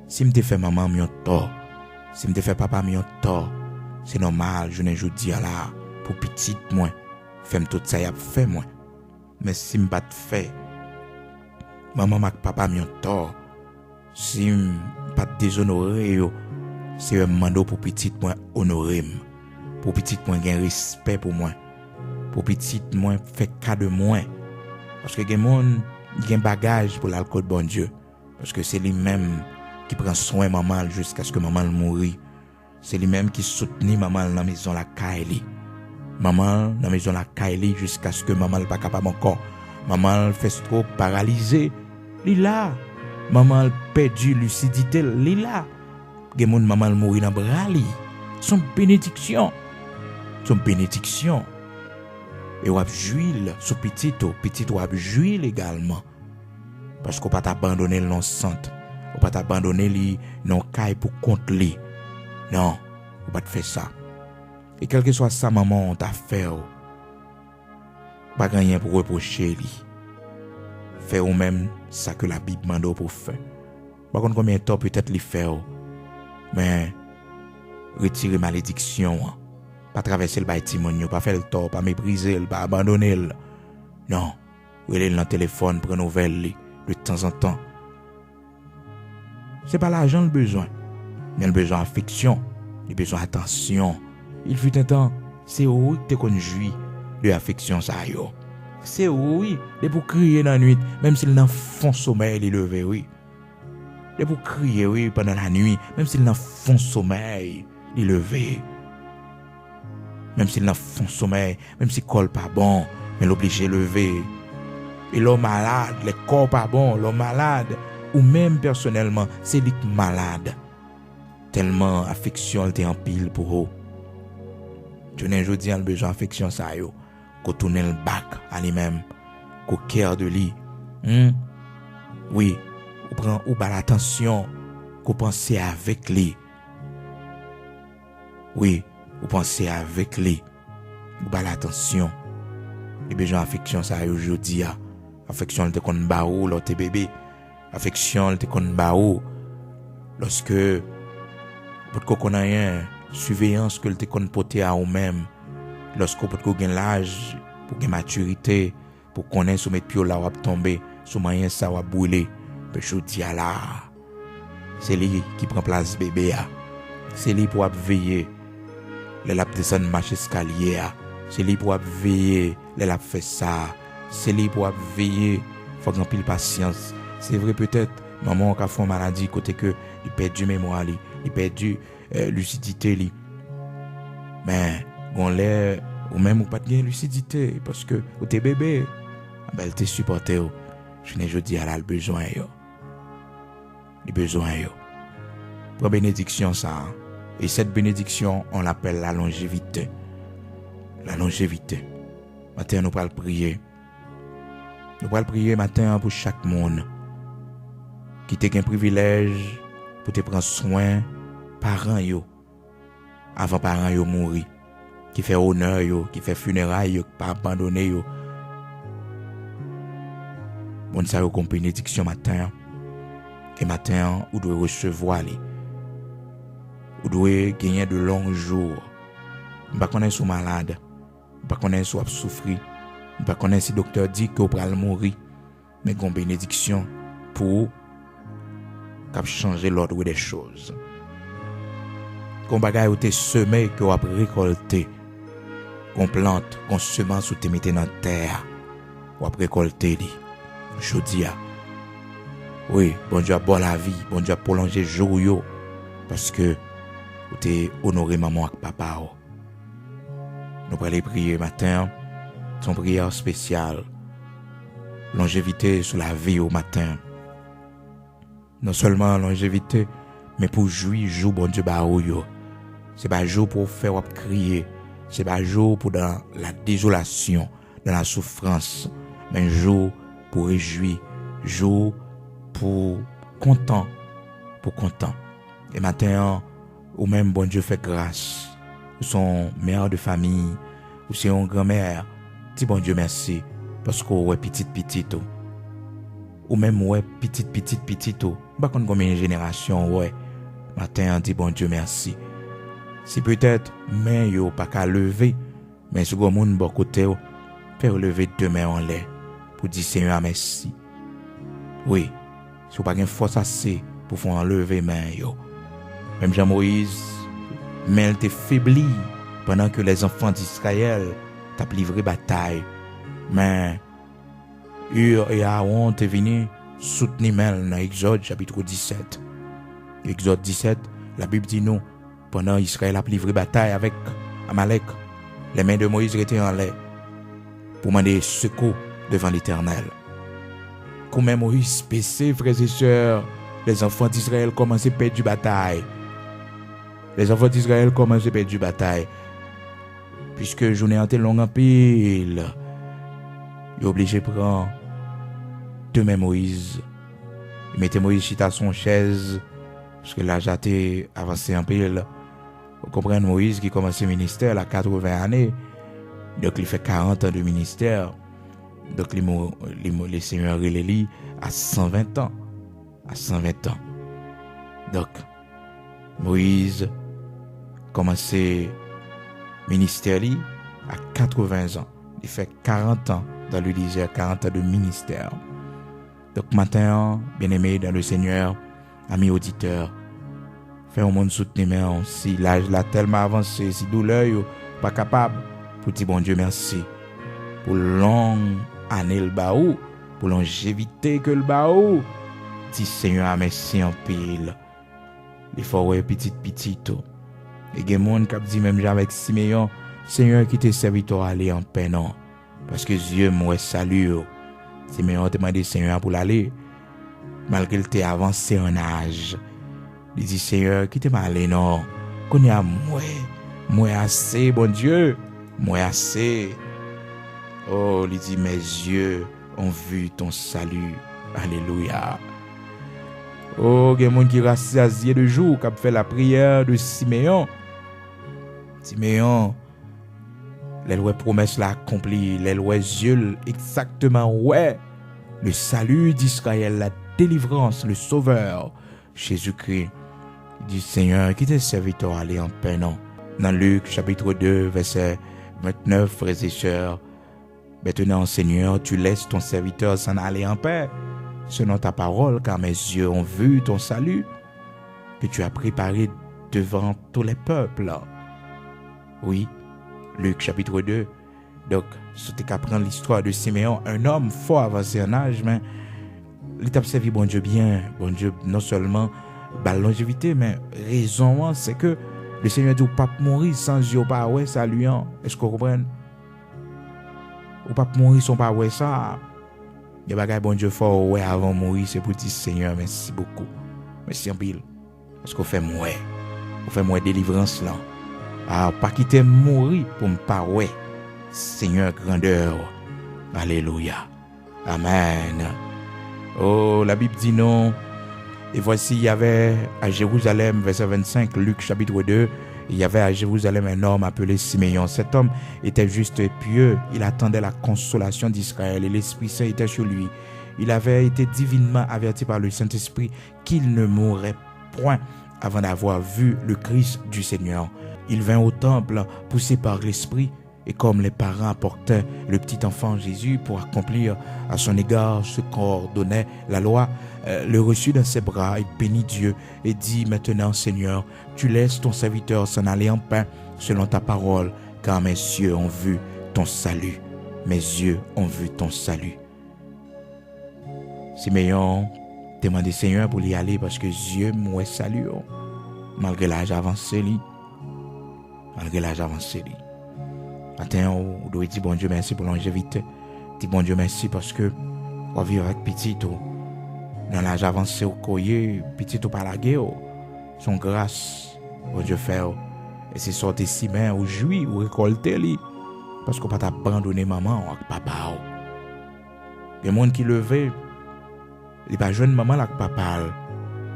si me te fait maman mi tort, si me te fait papa mi tort, c'est normal, je ne dis là pour petite moi, fais tout ça y a fait moi. Mais si me pas te fait maman et papa mi tort, si me pas déshonorer yo, c'est un mandat pour petite moi honorer, pour petite moi gain respect pour moi, pour petite moi fait cas de moi, parce que gen monde gen bagage pour l'alcool bon Dieu, parce que c'est lui-même qui prend soin maman jusqu'à ce que maman mourit. C'est lui-même qui soutenait maman dans la maison la Kaili. Maman dans la maison la Kaili jusqu'à ce que maman pas capable encore. Maman fait trop paralysé. Lila. Maman perdu lucidité. Lila. Gen moun maman mourir dans bras li. Son bénédiction. Et ou ap juil sous petit ou ap juil également. Parce qu'on pas t'abandonner le non centre. On pas t'abandonner li non caille pour compte li. Non, on pas te faire ça. Et quel que soit ça maman t'a fait, pas rien pour reprocher li. Fais ou même ça que la Bible mande pour faire. Par contre combien de temps peut-être li faire, mais retirer malédiction, pas traverser le bâtiment, pas faire le tort, pas mépriser, pas abandonner. Non, relève dans le téléphone, prendre nouvelle li de temps en temps. C'est pas l'argent le besoin. Il y a le besoin d'affection, le besoin d'attention. Il fut un temps, c'est oui que tu qu'on jouit de l'affection ça yo. C'est oui, de pour crier dans la nuit, même s'il n'a fond sommeil, il levé oui. De pour crier oui pendant la nuit, même s'il n'a fond sommeil, il levé. Même s'il n'a fond sommeil, même s'il colle pas bon, mais l'obligé lever. Et l'homme malade, le corps pas bon, l'homme malade, ou même personnellement, c'est lui malade. Tellement affection était en pile pour eux. Je n'ai jamais le besoin d'affection ça yo, qu'on tourne le bac à lui-même, qu'on cœur de lui. Oui, ou prend ou ba l'attention, qu'on pense avec lui. Oui, ou pensez avec lui. Ou ba l'attention. Le besoin d'affection ça yo aujourd'hui a. Affection te kon ba ou l'autre bébé. Affection te kon ba ou lorsque pour qu'on connaisse rien, surveillance que le te kon porter à ou même lorsque pour qu'on gagne l'âge, pour gagne maturité, pour connaître sous mettre pied là ou tomber, sous moyen ça va brûler. Mais je dis là, c'est lui qui prend place bébé a. C'est lui pour veiller les lap descendre marche escalier a. C'est lui pour veiller les lap fait ça. C'est lui pour veiller, faut remplir patience. C'est vrai peut-être maman qui a fait une maladie côté que il perdu mémoire li, il perdu lucidité li. Mais on l'air ou même ou pas de lucidité parce que ou t'es bébé. elle te supporter. Je ne dis à la besoin yo. Les besoins yo. Pour bénédiction ça. Et cette bénédiction, on l'appelle la longévité. La longévité. Matin, nous allons prier. Nous allons prier matin pour chaque monde qui a un privilège pour te prendre soin parents yo avant parents yo mourir, qui fait honneur yo, qui fait funérailles yo, qui pas abandonné yo. Bon ça yo comme bénédiction matin. Et matin, vous devez recevoir les. Vous devez gagner de longs jours. Vous ne connaissez pas si vous êtes malade. Vous ne connaissez pas si vous avez souffert. Vous ne connaissez pas si le docteur dit que vous allez mourir. Mais vous avez une bénédiction pour changer l'ordre des choses. Qu'on bagaille ou te semé que vous avez récolté. Qu'on plante, qu'on semence ou te mette dans la terre. Ou avez récolté. Je dis oui, bon Dieu a bon la vie, bon Dieu a prolongé jour yo. Parce que vous t'es honoré maman et papa. Nous allons prier matin, son prière spéciale. Longévité sur la vie au matin. Non seulement longévité, mais pour jouir jour bon Dieu ba yo. C'est pas jour pour faire crier, c'est pas jour pour dans la désolation, dans la souffrance, mais jour pour réjouir, jour pour content. Et matin, ou même bon Dieu fait grâce. Ou son mère de famille, ou c'est une grand-mère. Dis bon Dieu merci, parce que ouais petite ou même ouais petite pas qu'on combien de générations ouais. Matin, dis bon Dieu merci. Si peut-être main yo pas qu'à lever, mais si go moun bon côté faire lever deux mains en l'air pour dire Seigneur merci. Oui, si vous pas une force assez pour faire enlever main yo. Même Jean-Moïse, mais elle était faiblie pendant que les enfants d'Israël t'ont livré bataille. Mais Hur et Aaron étaient venus soutenir Mel dans Exode chapitre 17. Exode 17, la Bible dit nous, pendant Israël a livré bataille avec Amalek, les mains de Moïse étaient en l'air pour demander secours devant l'Éternel. Quand même Moïse péché, frères et sœurs, les enfants d'Israël commençaient à perdre du bataille. Les enfants d'Israël commençaient à perdre du bataille. Puisque journée était longue en pile, il est obligé de prendre deux mains Moïse. Il mettait Moïse chita son chaise, parce que là j'étais avancé en pile. Vous comprenez Moïse qui commençait le ministère à 80 années. Donc il fait 40 ans de ministère. Donc les seigneurs Réléli à 120 ans. À 120 ans. Donc, Moïse commençait ministère à 80 ans. Il fait 40 ans dans le désert, 40 ans de ministère. Donc maintenant, bien-aimés dans le Seigneur, amis auditeurs, fait au monde soutenir si l'âge l'a tellement avancé, si douleur pas capable, pour dire bon Dieu merci. Pour longue année le baou, pour longévité que le baou. Dis Seigneur merci en pile. Il faut ouais petit. Et il y a des gens qui disent même avec Siméon, Seigneur qui te serviteur aller en paix non. Parce que Dieu m'a salué. Siméon te demandé Seigneur pour l'aller. Malgré qu'il t'ait avancé en âge. Il dit Seigneur qui te m'a allé non. Qu'on y a moi assez bon Dieu. Moi assez. Oh, il dit mes yeux ont vu ton salut. Alléluia. Oh, il y a des gens qui rassasié de jour, qui a fait la prière de Siméon. Siméon, les lois promesses l'a accompli, les lois yeux exactement, ouais. Le salut d'Israël, la délivrance, le sauveur, Jésus-Christ. Il dit, Seigneur, qui t'es serviteur aller en paix, non? Dans Luc, chapitre 2, verset 29, frères et sœurs. Maintenant, Seigneur, tu laisses ton serviteur s'en aller en paix. Selon ta parole, car mes yeux ont vu ton salut, que tu as préparé devant tous les peuples. Oui, Luc chapitre 2. Donc, c'était qu'à prendre l'histoire de Siméon, un homme fort avancé en âge, mais il t'a servi bon Dieu bien. Bon Dieu, non seulement la longévité, mais raison, c'est que le Seigneur dit, ou pas mourir sans Dieu, pas ouais, saluant. Est-ce que vous comprenez? Ou pas mourir sans pas ouais ça. Les bagages bon Dieu fort ouais avant de mourir, c'est pour dire Seigneur, merci beaucoup. Merci en pile. Parce qu'on fait moi. On fait moi délivrance là. Ah, pas quitter mourir pour me pas ouais. Seigneur grandeur. Alléluia. Amen. Oh, la Bible dit non. Et voici, il y avait à Jérusalem, verset 25, Luc chapitre 2, il y avait à Jérusalem un homme appelé Siméon. Cet homme était juste et pieux. Il attendait la consolation d'Israël et l'Esprit Saint était sur lui. Il avait été divinement averti par le Saint-Esprit qu'il ne mourrait point avant d'avoir vu le Christ du Seigneur. Il vint au temple poussé par l'Esprit et comme les parents apportaient le petit enfant Jésus pour accomplir à son égard ce qu'ordonnait la loi, le reçut dans ses bras et bénit Dieu et dit: maintenant Seigneur, tu laisses ton serviteur s'en aller en paix selon ta parole, car mes yeux ont vu ton salut. Mes yeux ont vu ton salut. Siméon demandait Seigneur pour y aller parce que Dieu m'a salué. Malgré l'âge avancé, Matin, on doit dire bon Dieu merci pour longévité. Dis bon Dieu merci parce que on vit avec petit tout. Dans l'âge avancé au coyer, petit tout par la guerre. Son grâce, bon Dieu fait. Et c'est sorti si bien ou jouir ou récolter li. Parce qu'on pas abandonné maman ou papa. Il y a des gens qui levé, il pas jeune maman avec papa.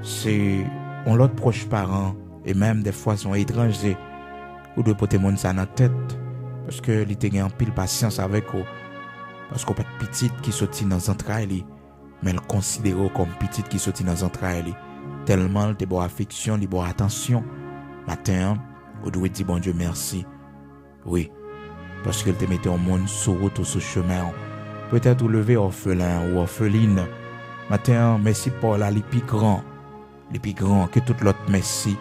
C'est on l'autre proche parent et même des fois sont étrangers. Ou de porter monde ça dans la tête. Parce que il était en pile patience avec eux. Parce qu'on pas de petite qui sortit dans les entrailles, mais elle considère comme petite qui sortit dans les entrailles. Tellement de bonne affection, de bonne attention. Matin, on doit dire bon Dieu merci. Oui, parce qu'elle te mettait au monde sur route ou sur chemin. Peut-être ou lever orphelin ou orpheline. Matin, merci pour la les plus grand que tout l'autre merci.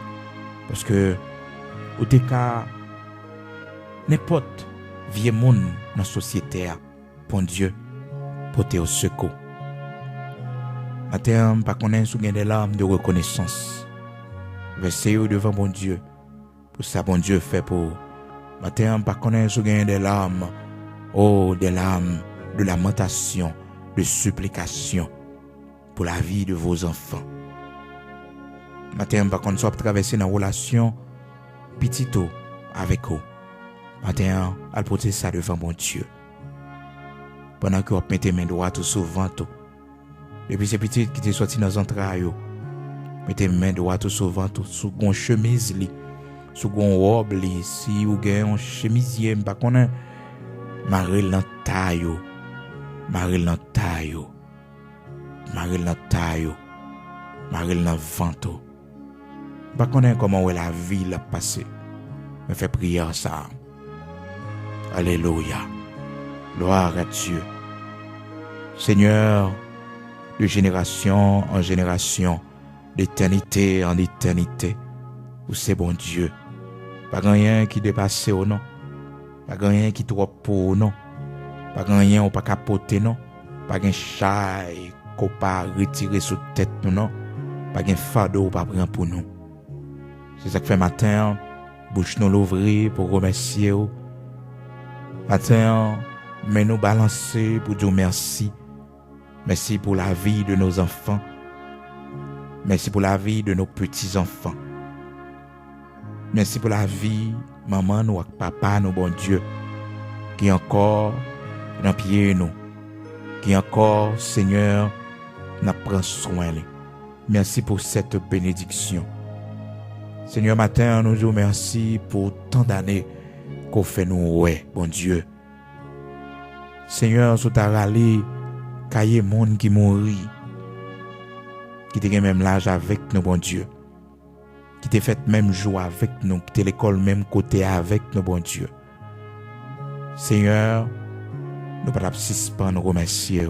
Parce que au cas n'importe vieux monde dans la société, bon Dieu, porter au secours. Matin, pas qu'on ait sous des larmes de reconnaissance. Verser devant bon Dieu. Pour ça, bon Dieu fait pour. Matin, pas qu'on ait sous des larmes. Oh, des larmes de lamentation, de supplication pour la vie de vos enfants. Matin, pas qu'on soit traversé dans une relation petito avec eux. Matin, elle porte ça devant mon Dieu. Pendant que vous mettez main droite sur le ventre, depuis ces petites qui étaient sorties dans les entrailles, mettez main droite sur le ventre, sur une chemise, sur une robe, si vous avez un chemisier, pas qu'on a maril dans taille, maril dans ventre. Pas qu'on a comment la vie l'a passé. Me fait prière ça. Alléluia. Gloire à Dieu. Seigneur, de génération en génération, d'éternité en éternité, vous c'est bon Dieu. Pas rien qui dépasse au non. Pas rien qui trop pour non. Pas rien ou pas capoter non. Pas un chai qu'on pas retirer sous tête nous non. Pas un fardeau ou pas prendre pour nous. C'est ça que fait matin, bouche nous l'ouvrir pour remercier vous. Matin, mais nous balancer pour dire merci. Merci pour la vie de nos enfants. Merci pour la vie de nos petits-enfants. Merci pour la vie, maman, nous, papa, nous, bon Dieu, qui encore dans pied nous, qui encore, Seigneur, nous prend soin. Merci pour cette bénédiction. Seigneur, matin, nous vous remercions pour tant d'années qu'on fait nous, ouais, bon Dieu. Seigneur, sous ta rallye, qu'il y ait monde qui mourit, qui te même l'âge avec nous, bon Dieu, qui te fait même jour avec nous, qui te l'école même côté avec nous, bon Dieu. Seigneur, nous ne pouvons pas nous remercier.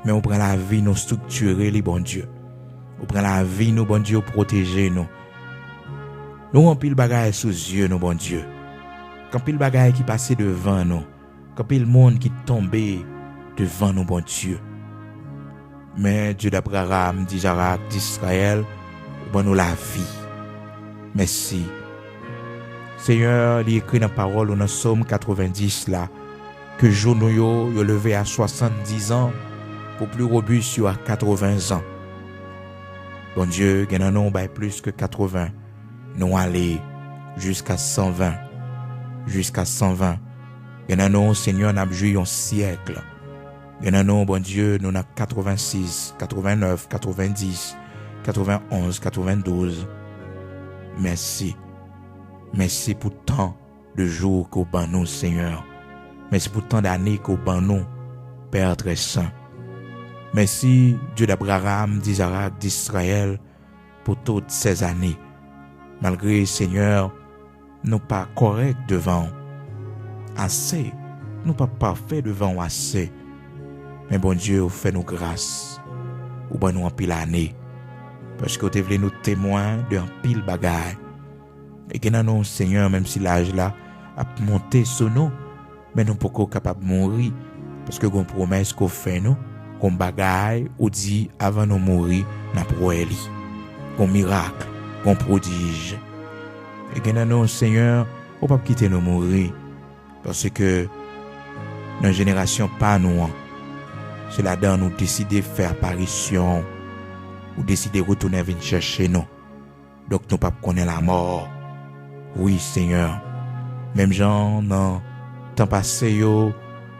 Mais on prend la vie, nous structurer, les bon Dieu. On prend la vie, nous, bon Dieu, protéger nous. Nous remplis le bagage sous yeux, nous, bon Dieu. Quand pile bagage qui passait devant nous, quand pile monde qui tombait devant nous, bon Dieu. Mais Dieu d'Abraham, d'Isaac, d'Israël, bon nous la vie. Merci. Seigneur, il écrit dans la parole, dans Somme 90 là, que journaux yo levé à 70 ans, pour plus robuste yo à 80 ans. Bon Dieu, gen nan nou bay plus que 80, nous aller jusqu'à 120. Jusqu'à 120. Gen nan nou, Seigneur, n'a joué un siècle. Gen nan nou, bon Dieu, nous n'a 86, 89, 90, 91, 92. Merci. Merci pour tant de jours qu'au ban nous, Seigneur. Merci pour tant d'années qu'au ban nous, Père très saint. Merci, Dieu d'Abraham, d'Isaac, d'Israël, pour toutes ces années. Malgré, Seigneur, nous pas corrects devant assez, nous pas parfaits devant assez. Mais bon Dieu, fait nous grâce, ou ben nous en pile année, parce que vous voulez nous témoins d'un pile bagaille. Et que nous, Seigneur, même si l'âge là a monté sur nous, mais nous pas capables de mourir, parce que qu'on promesse qu'on fait nous, qu'on bagaille ou dit avant nous mourir, n'a pas qu'on miracle, qu'on prodige. Et que nous, Seigneur, on pas quitter nous mourir, parce que notre génération pas nous. C'est là-dedans nous décider de faire apparition ou décider de retourner venir chercher nous. Donc nous pas connaître la mort. Oui, Seigneur. Même gens dans temps passé yo,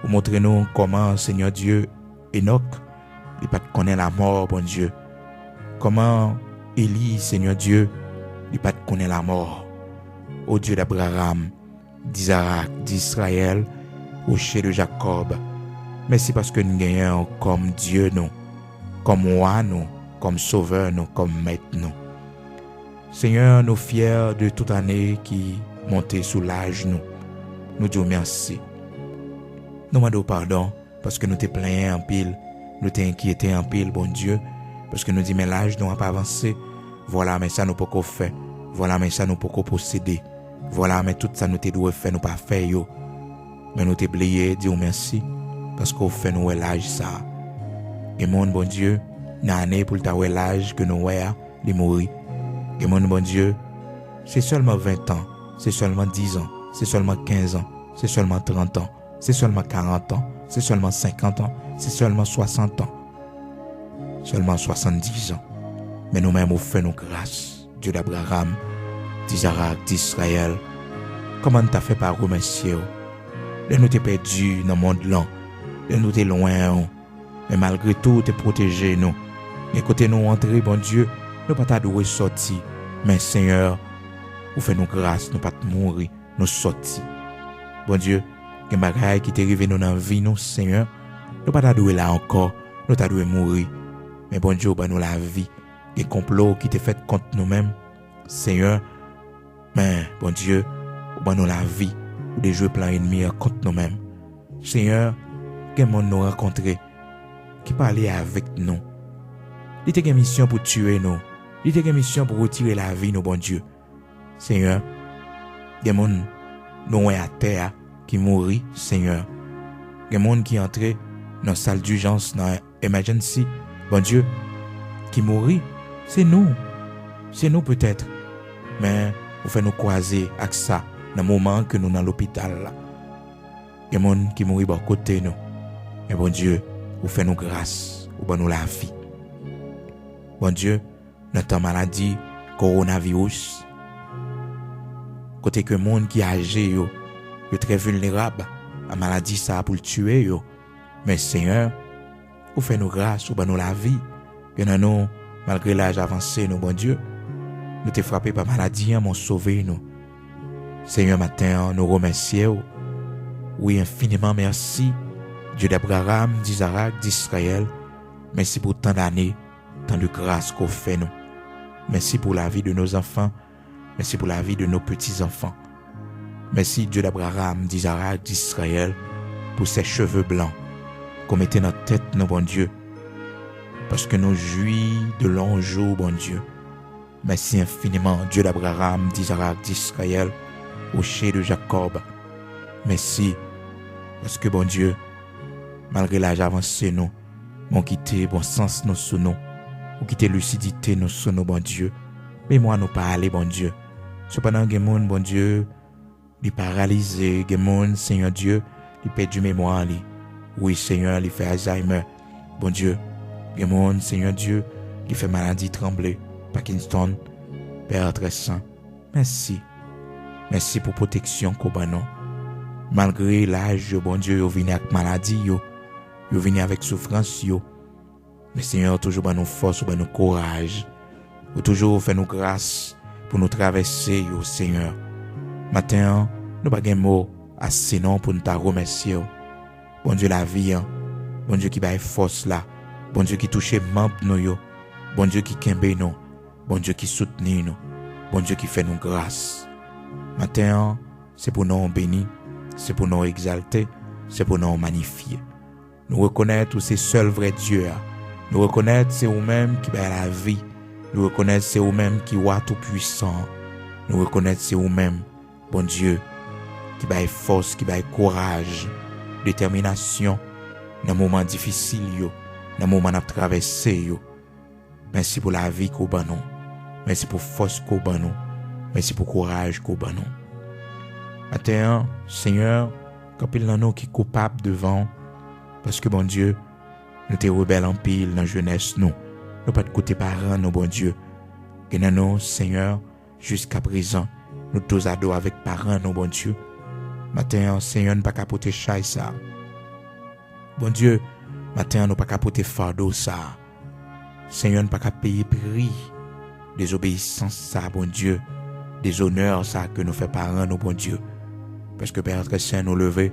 ou montrer nous comment Seigneur Dieu Enoch, il pas connaître la mort, bon Dieu. Comment Élie, Seigneur Dieu, il pas connaître la mort. Ô Dieu d'Abraham, d'Isaac, d'Israël, au chez de Jacob. Merci parce que nous gagnons comme Dieu nous, comme roi nous, comme sauveur nous, comme maître nous. Seigneur, nous fiers de toute année qui monte sous l'âge nous. Nous disons merci. Nous demandons pardon parce que nous t'es plaint en pile, nous t'es inquiété en pile, bon Dieu, parce que nous disons mais l'âge nous n'a pas avancé. Voilà, mais ça nous pas faire. Voilà, mais ça nous pas posséder. Voilà, mais tout ça nous t'es doué faire, nous pas faire yo. Mais nous t'es oublié, disons merci parce qu'on fait nous l'âge ça. Et mon bon Dieu, n'a année pour ta l'âge que nous les mourir. Et mon bon Dieu, c'est seulement 20 ans, c'est seulement 10 ans, c'est seulement 15 ans, c'est seulement 30 ans, c'est seulement 40 ans, c'est seulement 50 ans, c'est seulement 60 ans, seulement 70 ans. Mais nous-mêmes, nous faisons grâce, Dieu d'Abraham, d'Isaac, d'Israël. Comment t'as fait par remercier? De nous t'es perdu dans le monde là, de nous t'es loin, mais malgré tout, t'es protégé nous. Et côté nous entrer, bon Dieu, nous pas t'adouer sortir, mais Seigneur, vous faites nous grâce, nous pas mourir, nous sortir. Bon Dieu, que bagaille qui t'est arrivé nous dans la vie, nous Seigneur, nous pas t'adouer là encore, nous t'adouer mourir. Mais bon Dieu, nous la vie, des complots qui t'est fait contre nous-mêmes, Seigneur, mais bon Dieu, nous la vie, ou des jeux plein ennemis contre nous-mêmes. Seigneur, quel monde nous rencontrer, qui parlait avec nous. Il était une mission pour tuer nous. Il était une mission pour retirer la vie, nous, bon Dieu. Seigneur, des gens nous à terre qui mourent, Seigneur. Des gens qui entrent dans la salle d'urgence, dans l'emergency, bon Dieu, qui mourent. C'est nous. C'est nous peut-être. Mais vous faites nous croiser avec ça dans le moment que nous sommes dans l'hôpital. Des gens qui mourent à côté de nous. Mais bon Dieu, vous faites nous grâce, vous nous la vie. Bon Dieu, notre maladie, coronavirus, côté que le monde qui est âgé, yo très vulnérable, la maladie ça pour le tuer, yo. Mais Seigneur, vous faites nous grâce, vous nous la vie, que nous, malgré l'âge avancé, nous, bon Dieu, nous t'es frappé par maladie, m'ont sauvé, nous. Seigneur, matin, nous remercions, oui, infiniment merci, Dieu d'Abraham, d'Isaac, d'Israël, merci pour tant d'années, tant de grâce qu'on fait nous. Merci pour la vie de nos enfants. Merci pour la vie de nos petits-enfants. Merci Dieu d'Abraham, d'Isaac, d'Israël, pour ces cheveux blancs qu'on mettait dans notre tête, nos bon Dieu. Parce que nous jouis de longs jours, bon Dieu. Merci infiniment Dieu d'Abraham, d'Isaac, d'Israël, au chez de Jacob. Merci parce que bon Dieu, malgré l'âge avancé, nous, mon quitté, bon sens nous sous nous. Ou quitter lucidité nous sous nos bon Dieu. Mais moi nous pas aller bon Dieu. Cependant gen moun bon Dieu, li paralysé, gen moun Seigneur Dieu, il perd du mémoire, oui, Seigneur, il fait Alzheimer. Bon Dieu, il monde, Seigneur Dieu, il fait maladie tremblée, Parkinson, Père très saint. Merci. Merci pour protection qu'on ba nous. Malgré l'âge, bon Dieu, vous venez avec maladie, vous venez avec souffrance, mais Seigneur, toujours ba nous force, ba nous courage. Vous toujours fait nous grâce pour nous traverser, Seigneur. Matin, nous pas de mots assez non pour nous te remercier. Bon Dieu, la vie, bon Dieu qui baille force là, bon Dieu qui touche membres nous, bon Dieu qui kembe nous, bon Dieu qui soutient nous, bon Dieu qui fait nous grâce. Matin, c'est pour nous bénir, c'est pour nous exalter, c'est pour nous magnifier. Nous reconnaître que c'est seul vrai Dieu. Nous reconnaître c'est vous-même qui baille la vie. Nous reconnaître c'est vous-même qui est tout puissant. Nous reconnaître c'est vous-même, bon Dieu, qui baille force, qui baille courage, détermination dans les moments difficiles, dans les moments où nous traversé. Merci pour la vie qu'on a nous. Merci pour la force qu'on a nous. Merci pour le courage qu'on a nous. Maintenant, Seigneur, quand il y a nous qui sont coupables devant, parce que, bon Dieu, nous sommes rebelles en pile dans la jeunesse, nous. Nous pas de côté parents, nous, bon Dieu. Que nous, Seigneur, jusqu'à présent, nous tous ados avec parents, nous, bon Dieu. Maintenant, Seigneur, nous pas capoter chai ça. Bon Dieu, maintenant, nous pas capoter fardeau ça. Seigneur, nous pas payer prix des obéissances ça, bon Dieu. Des honneurs ça que nous fait parents, nous, bon Dieu. Parce que Père très saint nous lever,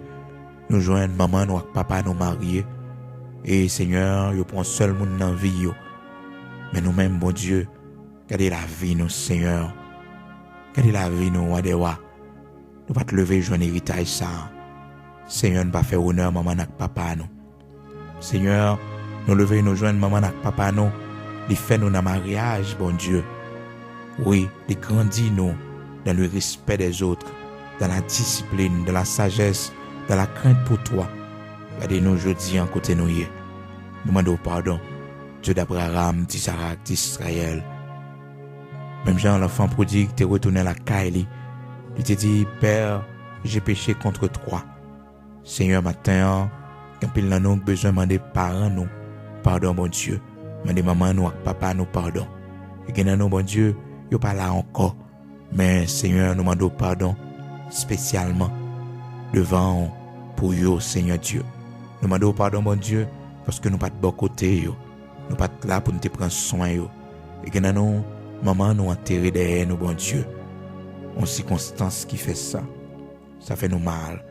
nous joindre maman, nous avec papa, nous marier. Et Seigneur, nous prend seul monde dans la vie. Mais nous-mêmes, bon Dieu, gardez la vie, nous, Seigneur. Gardez la vie, nous, Wadewa. Nous pas te lever, joindre héritage ça. Seigneur, nous pas faire honneur, maman, avec papa, nous. Seigneur, nous lever, nous joindre maman, avec papa, nous. Les fait nous dans mariage, bon Dieu. Oui, les grandit, nous, dans le respect des autres, dans la discipline, dans la sagesse, dans la crainte pour toi. Gardez-nous aujourd'hui en côté nous. Nous demandons pardon. Dieu d'Abraham, d'Isaac, d'Israël. Même Jean, l'enfant prodigue, t'es retourné à la caille. Il t'a dit, Père, j'ai péché contre toi. Seigneur, matin, quand il a nous besoin de demander parents, nous, pardon, bon Dieu. Demander maman, nous, papa, nous, pardon. Et que nous, bon Dieu, yo pas là encore. Mais, Seigneur, nous demandons pardon, spécialement, devant, pour yo, Seigneur Dieu. Nous demandons pardon, bon Dieu, parce que nous pas de bon côté, yo. Nous pas là pour nous te prendre soin, yo. Et que nous, maman, nous enterrer derrière nous, bon Dieu. En circonstance qui fait ça. Ça fait nous mal.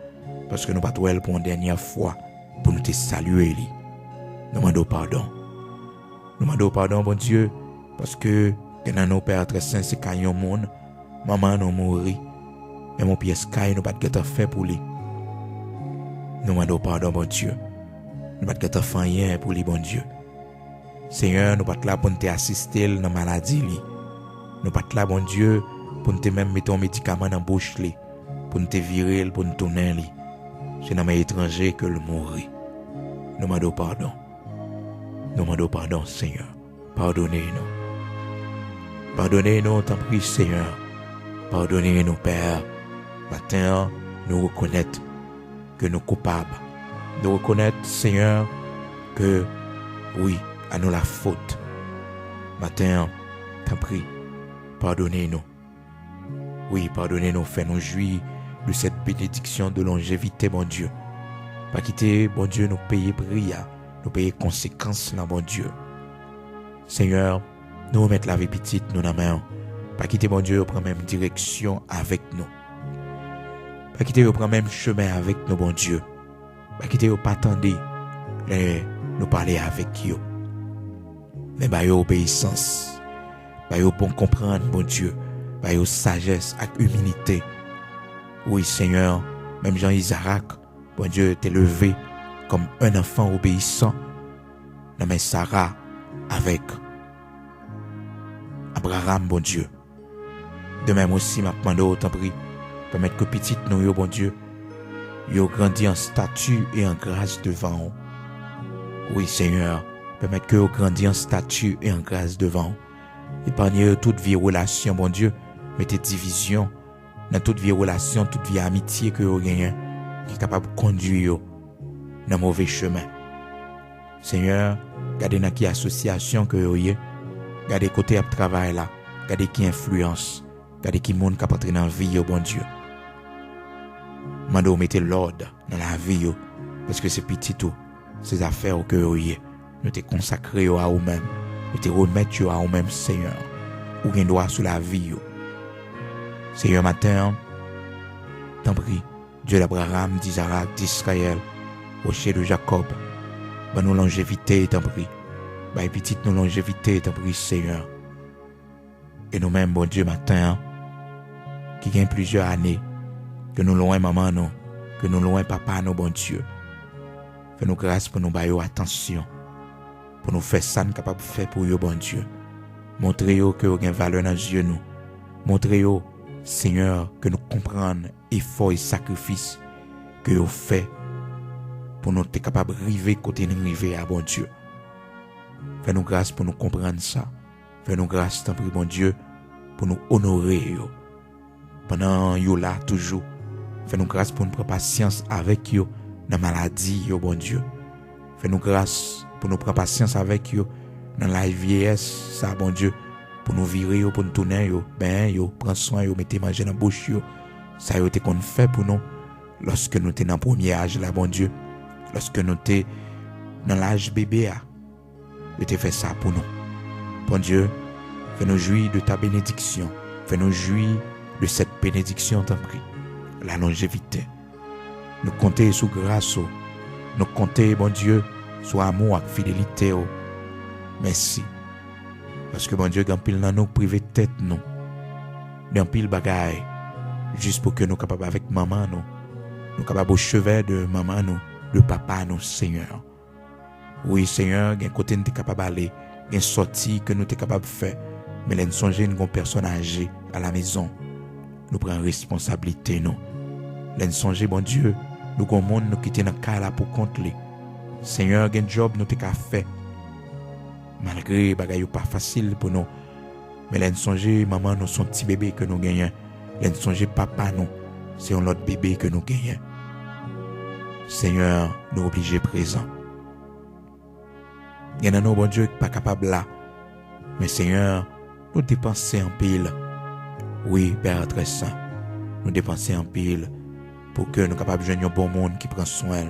Parce que nous pas trouvé pour une dernière fois, pour nous te saluer, li. Nous demandons pardon. Nous demandons pardon, bon Dieu, parce que nos pères très saints, c'est quand yon monde, maman nous mourit. Et mon pièce caille, nous pas de fait pour lui. Nous demandons pardon, bon Dieu. Nous pas de faire rien pour lui, bon Dieu. Seigneur, nous pas là pour nous assister dans la maladie, li. Nous pas là, bon Dieu, pour nous même mettre un médicament dans la bouche, li. Pour nous virer, pour nous tourner, li. C'est dans mes étrangers que le mourit. Nous demandons pardon. Nous demandons pardon, Seigneur. Pardonnez-nous. Pardonnez-nous, t'en prie, Seigneur. Pardonnez-nous, Père. Matin, nous reconnaître que nous sommes coupables. Nous reconnaître, Seigneur, que, oui, à nous la faute. Matin, t'en prie, pardonnez-nous. Oui, pardonnez-nous, fais-nous jouir de cette bénédiction de longévité, mon Dieu. Pas quitter, bon Dieu, nous payer prix, nous payer conséquences, là, bon Dieu. Seigneur, nous remettre la vie petite, nous, dans la main. Pas quitter, bon Dieu, prendre même direction avec nous. Pas quitter, prendre même chemin avec nous, bon Dieu. Pas quitter, pas attendre, nous parler avec eux. Mais bah, obéissance. Bah, bon comprendre, bon Dieu. Bah, sagesse et humilité. Oui, Seigneur, même Jean-Isaac, bon Dieu, t'es levé comme un enfant obéissant. Non, mais Sarah, avec Abraham, bon Dieu. De même aussi, m'a demandé autant pris, permettre que petite nous, bon Dieu, yo grandi en statut et en grâce devant vous. Oui, Seigneur, permettre que yo grandi en statut et en grâce devant vous. Épargnez toute vie relation, bon Dieu, mettez division dans toute vie relation, toute vie amitié que vous gagnez. qui est capable de conduire dans le mauvais chemin. Seigneur, gardez dans qui association que vous avez, gardez côté de travail là, gardez qui influence, gardez qui monde qui peut entrer dans la vie, bon Dieu. Mando mettez l'ordre dans la vie, parce que c'est petit tout, ces affaires que vous avez, nous te consacrer à vous-même, nous te remettre à vous-même, Seigneur, ou bien droit sur la vie. Seigneur, matin, t'en prie, Dieu d'Abraham, d'Isaac, d'Israël, rocher de Jacob, bah nous longévité, t'en prie, bah petite nous longévité, t'en prie, Seigneur. Et nous-mêmes, bon Dieu, matin, qui gagne plusieurs années, que nous loin maman nous, que nous loin papa nous, bon Dieu. Fais-nous grâce pour nous bailler attention, pour nous faire ça, nous capable de faire pour vous, bon Dieu. Montrez-vous que vous avez valeur dans les yeux nous. Montrez-vous, Seigneur, que nous comprenons effort et sacrifice que vous faites pour nous être capables de arriver côté nous arriver à bon Dieu. Fais-nous grâce pour nous comprendre ça. Fais-nous grâce, tant pis, bon Dieu, pour nous honorer pendant vous là toujours. Fais-nous grâce pour nous prendre patience avec vous dans la maladie, bon Dieu. Fais-nous grâce pour nous prendre patience avec vous dans la vieillesse, ça, bon Dieu, pour nous virer, pour nous tourner, prendre soin, mettez manger dans la bouche, ça a été qu'on fait pour nous lorsque nous étions dans le premier âge, là, bon Dieu, lorsque nous étions dans l'âge bébé, vous avez fait ça pour nous. Bon Dieu, fais-nous jouir de ta bénédiction, fais-nous jouir de cette bénédiction, t'en prie, la longévité. Nous comptons sur grâce, nous comptons, bon Dieu, sur amour et fidélité. Merci. Parce que bon Dieu, quand pile dans nous privé tête nous, dans pile bagaille, juste pour que nous capables avec maman nous capables au chevet de maman nous, de papa nous, Seigneur. Oui, Seigneur, il y a un côté nous capable d'aller, il y a une sortie que nous sommes capables de faire, mais là nous songeons une personne âgée à la maison, nous prenons responsabilité nous. Là nous songeons, bon Dieu, nous avons un monde nous quitter dans le cas là pour compter. Seigneur, il y a un job nous avons fait. Malgré bagaille pas facile pour nous, mais là nous songeons maman nous son petit bébé que nous gagnons, là nous songeons papa nous c'est un autre bébé que nous gagnons. Seigneur, nous obligés présents. Il y en a nos bon Dieu qui pas capable là, mais Seigneur, nous dépensons en pile. Oui, Père très saint, nous dépensons en pile pour que nous capables de joindre un bon monde qui prend soin.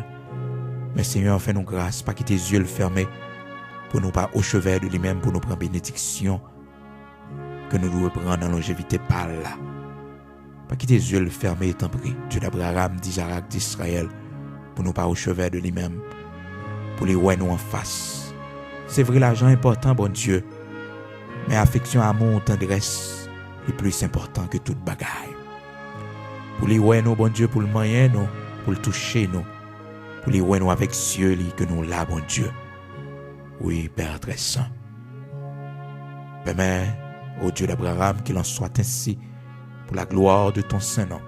Mais Seigneur, fais-nous grâce, pas quitter les yeux fermés pour nous pas au chevet de lui-même, pour nous prendre bénédiction que nous devons prendre dans longévité par là. Pas quitter les yeux fermés, tant pis, Dieu d'Abraham, d'Isaac, d'Israël, pour nous pas au chevet de lui-même, pour les ouais nous en face. C'est vrai, l'argent est important, bon Dieu, mais affection, amour, tendresse est plus important que toute bagaille. Pour les ouais nous, bon Dieu, pour le moyen nous, pour le toucher nous, pour les ouais nous avec cieux que nous là, bon Dieu. Oui, Père très saint. Permets, ô Dieu d'Abraham, qu'il en soit ainsi pour la gloire de ton Saint nom.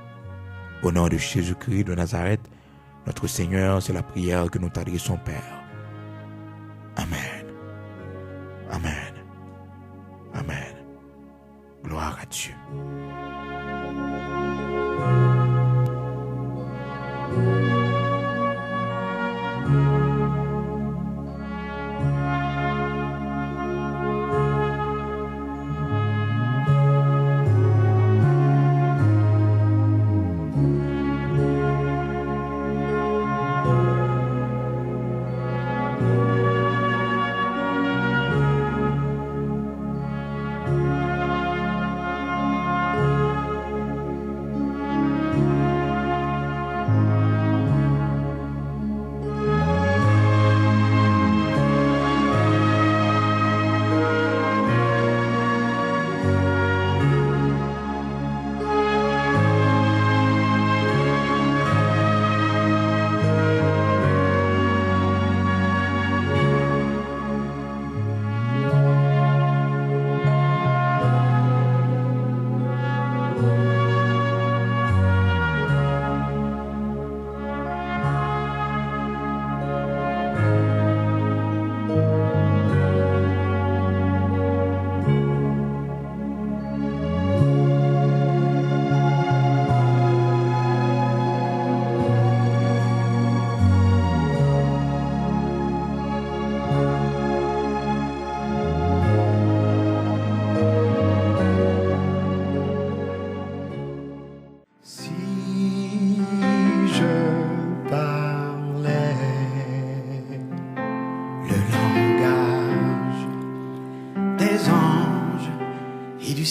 Au nom de Jésus-Christ de Nazareth, notre Seigneur, c'est la prière que nous t'adressons, Père. Amen. Amen. Amen. Gloire à Dieu.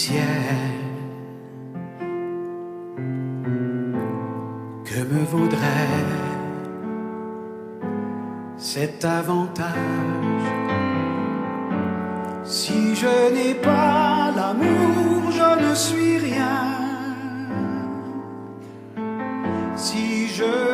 ciel. Que me vaudrait cet avantage si je n'ai pas l'amour, je ne suis rien. Si je